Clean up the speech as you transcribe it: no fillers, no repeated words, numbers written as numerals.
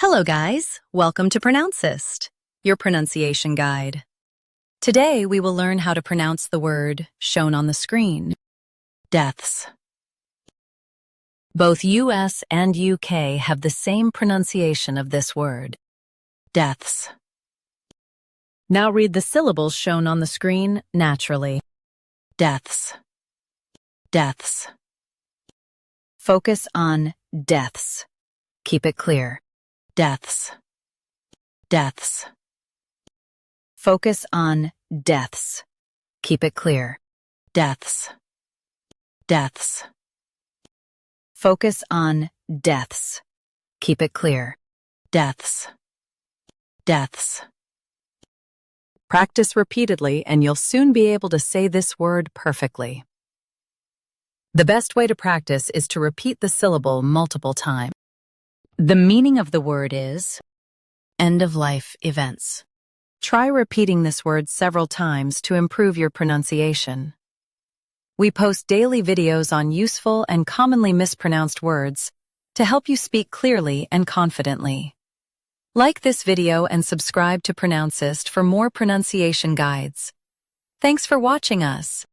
Hello guys, welcome to Pronouncist, your pronunciation guide. Today we will learn how to pronounce the word shown on the screen, deaths. Both US and UK have the same pronunciation of this word, deaths. Now read the syllables shown on the screen naturally. Deaths, deaths. Focus on deaths. Keep it clear. Deaths, deaths. Focus on deaths. Keep it clear. Deaths, deaths. Focus on deaths. Keep it clear. Deaths, deaths. Practice repeatedly and you'll soon be able to say this word perfectly. The best way to practice is to repeat the syllable multiple times. The meaning of the word is end-of-life events. Try repeating this word several times to improve your pronunciation. We post daily videos on useful and commonly mispronounced words to help you speak clearly and confidently. Like this video and subscribe to Pronouncist for more pronunciation guides. Thanks for watching us.